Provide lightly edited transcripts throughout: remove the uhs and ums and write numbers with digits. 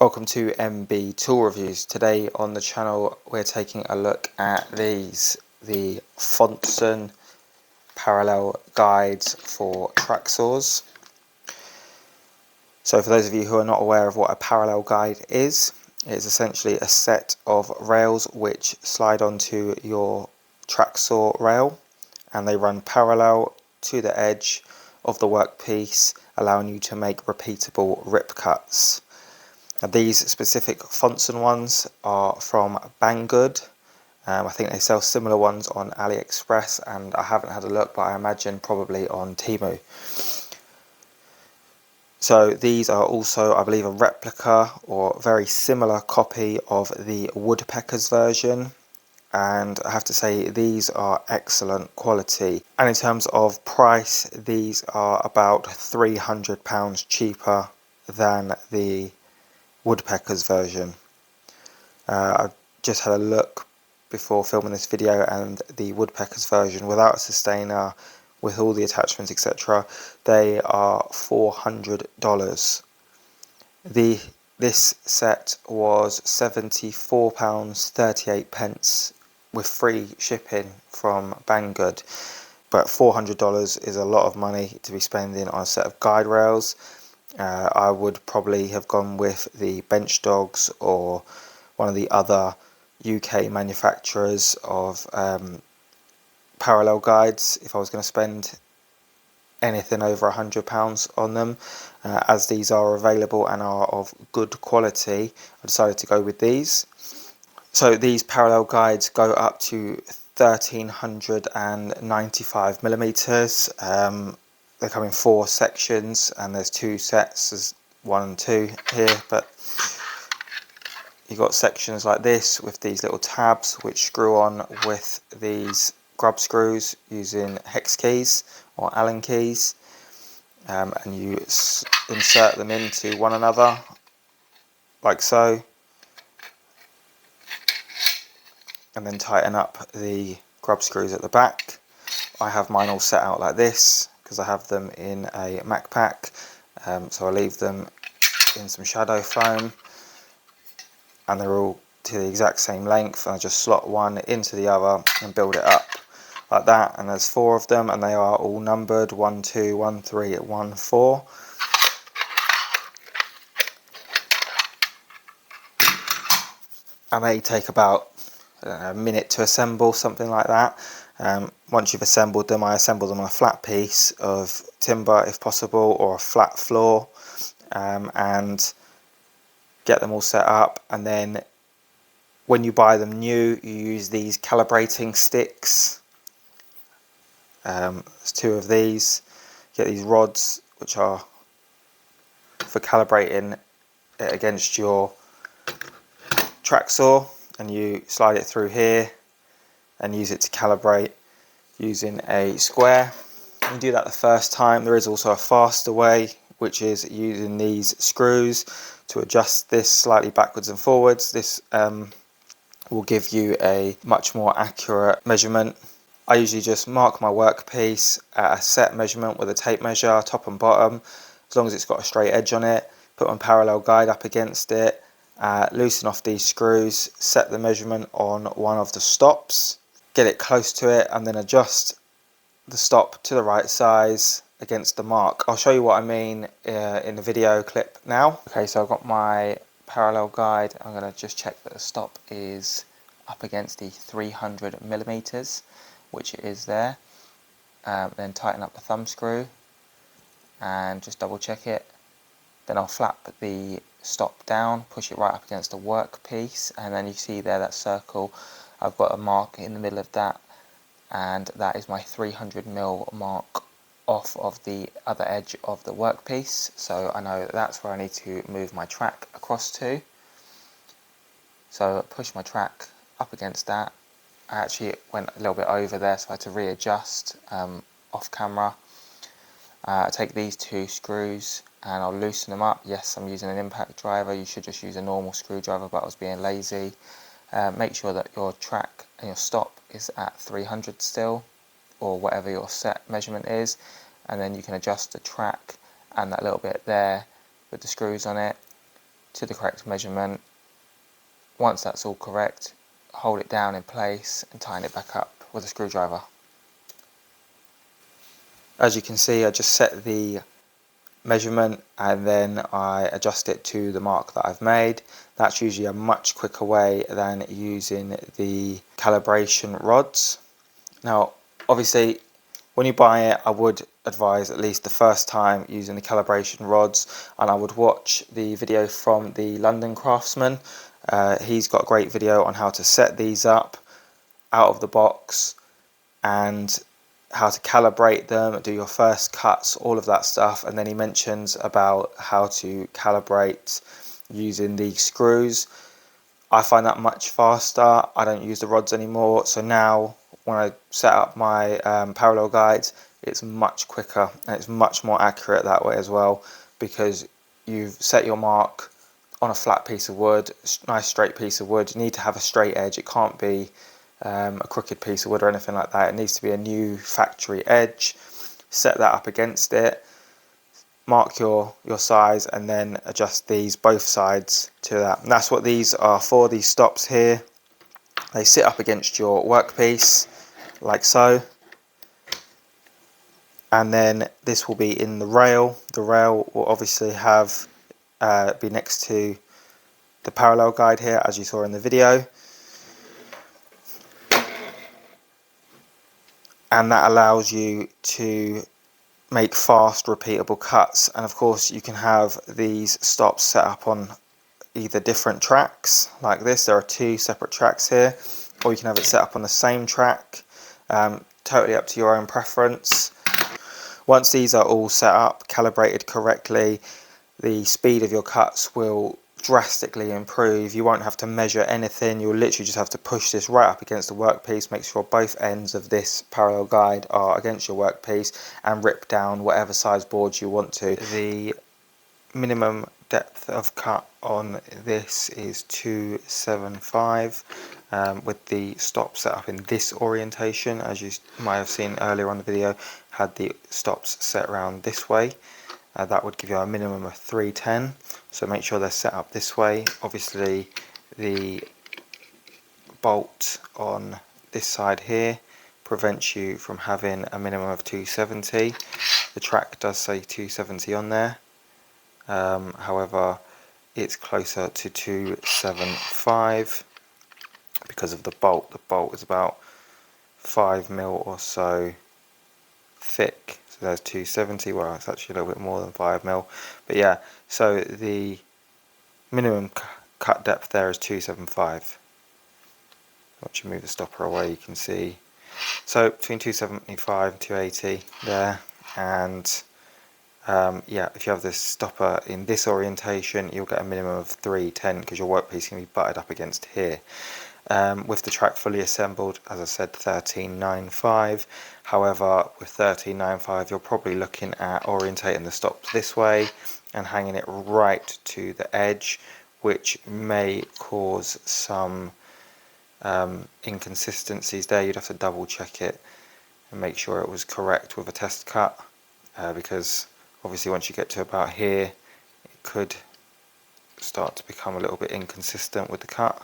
Welcome to MB Tool Reviews. Today on the channel we're taking a look at the Fonson Parallel guides for track saws. So for those of you who are not aware of what a parallel guide is, it's essentially a set of rails which slide onto your track saw rail and they run parallel to the edge of the workpiece, allowing you to make repeatable rip cuts. Now these specific Fonson ones are from Banggood. I think they sell similar ones on AliExpress, and I haven't had a look, but I imagine probably on Temu. So these are also, I believe, a replica or very similar copy of the woodpecker's version, and I have to say these are excellent quality. And in terms of price, these are about £300 cheaper than the woodpecker's version. I've just had a look before filming this video, and the woodpecker's version without a sustainer, with all the attachments etc., they are $400. This set was £74.38 with free shipping from Banggood, but $400 is a lot of money to be spending on a set of guide rails. I would probably have gone with the Bench Dogs or one of the other UK manufacturers of parallel guides if I was going to spend anything over £100 on them. As these are available and are of good quality, I decided to go with these. So these parallel guides go up to 1395 millimeters. They come in 4 sections, and there's 2 sets, there's 1 and 2 here, but you've got sections like this with these little tabs which screw on with these grub screws using hex keys or Allen keys, and you insert them into one another like so, and then tighten up the grub screws at the back. I have mine all set out like this because I have them in a Mac pack, so I leave them in some shadow foam, and they're all to the exact same length, and I just slot one into the other and build it up like that. And there's 4 of them, and they are all numbered 1, 2, 1, 3, 1, 4. And they take about a minute to assemble, something like that. Once you've assembled them, I assemble them on a flat piece of timber if possible, or a flat floor, and get them all set up. And then when you buy them new, you use these calibrating sticks. There's 2 of these. You get these rods which are for calibrating it against your track saw, and you slide it through here and use it to calibrate using a square. You do that the first time. There is also a faster way, which is using these screws to adjust this slightly backwards and forwards. This will give you a much more accurate measurement. I usually just mark my workpiece at a set measurement with a tape measure, top and bottom, as long as it's got a straight edge on it. Put my parallel guide up against it, loosen off these screws, set the measurement on one of the stops, get it close to it, and then adjust the stop to the right size against the mark. I'll show you what I mean in the video clip now. Okay, so I've got my parallel guide. I'm going to just check that the stop is up against the 300 millimeters, which it is there. Then tighten up the thumb screw and just double check it. Then I'll flap the stop down, push it right up against the workpiece, and then you see there that circle. I've got a mark in the middle of that, and that is my 300mm mark off of the other edge of the workpiece, so I know that's where I need to move my track across to. So push my track up against that. I actually went a little bit over there, so I had to readjust off camera. I take these 2 screws and I'll loosen them up. Yes, I'm using an impact driver. You should just use a normal screwdriver, but I was being lazy. Make sure that your track and your stop is at 300 still, or whatever your set measurement is, and then you can adjust the track and that little bit there with the screws on it. to the correct measurement. Once that's all correct, hold it down in place and tighten it back up with a screwdriver. As you can see, I just set the measurement and then I adjust it to the mark that I've made. That's usually a much quicker way than using the calibration rods. Now obviously when you buy it, I would advise at least the first time using the calibration rods, and I would watch the video from the London Craftsman. He's got a great video on how to set these up out of the box and how to calibrate them, do your first cuts, all of that stuff. And then he mentions about how to calibrate using the screws. I find that much faster. I don't use the rods anymore, so now when I set up my parallel guides, it's much quicker and it's much more accurate that way as well, because you've set your mark on a flat piece of wood, nice straight piece of wood. You need to have a straight edge. It can't be a crooked piece of wood or anything like that. It needs to be a new factory edge. Set that up against it, mark your size, and then adjust these both sides to that. And that's what these are for, these stops here. They sit up against your workpiece like so, and then this will be in the rail. The rail will obviously have be next to the parallel guide here, as you saw in the video, and that allows you to make fast repeatable cuts. And of course you can have these stops set up on either different tracks like this. There are two separate tracks here, or you can have it set up on the same track. Totally up to your own preference. Once these are all set up, calibrated correctly, the speed of your cuts will drastically improve. You won't have to measure anything. You'll literally just have to push this right up against the workpiece, make sure both ends of this parallel guide are against your workpiece, and rip down whatever size boards you want to. The minimum depth of cut on this is 275, with the stop set up in this orientation. As you might have seen earlier on the video, had the stops set around this way. That would give you a minimum of 310, so make sure they're set up this way. Obviously the bolt on this side here prevents you from having a minimum of 270. The track does say 270 on there, however it's closer to 275 because of the bolt. The bolt is about 5mm or so thick. So there's 270, well it's actually a little bit more than 5mm, but yeah, so the minimum cut depth there is 275. Once you move the stopper away you can see, so between 275 and 280 there. And yeah, if you have this stopper in this orientation, you'll get a minimum of 310 because your workpiece can be butted up against here. With the track fully assembled, as I said, 1395. However, with 1395 you're probably looking at orientating the stops this way and hanging it right to the edge, which may cause some inconsistencies there. You'd have to double check it and make sure it was correct with a test cut, because obviously once you get to about here it could start to become a little bit inconsistent with the cut.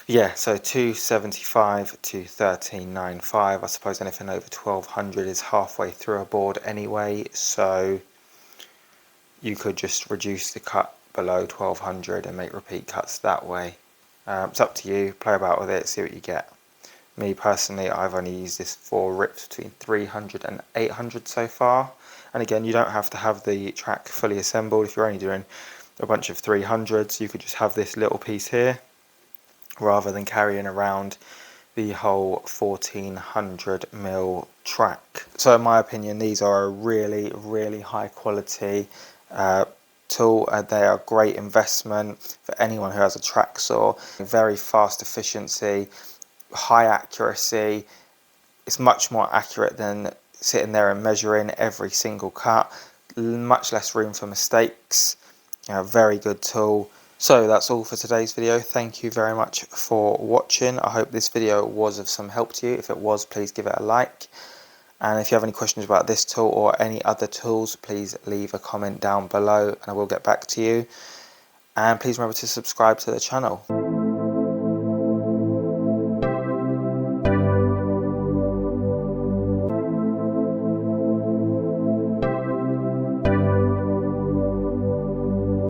Yeah, so 275 to 1395. I suppose anything over 1200 is halfway through a board anyway, so you could just reduce the cut below 1200 and make repeat cuts that way. It's up to you, play about with it, see what you get. Me personally, I've only used this for rips between 300 and 800 so far, and again you don't have to have the track fully assembled. If you're only doing a bunch of 300s, you could just have this little piece here rather than carrying around the whole 1400mm track. So in my opinion these are a really high quality tool. They are a great investment for anyone who has a track saw. Very fast efficiency, high accuracy. It's much more accurate than sitting there and measuring every single cut. Much less room for mistakes. Very good tool. So that's all for today's video. Thank you very much for watching. I hope this video was of some help to you. If it was, please give it a like. And if you have any questions about this tool or any other tools, please leave a comment down below and I will get back to you. And please remember to subscribe to the channel.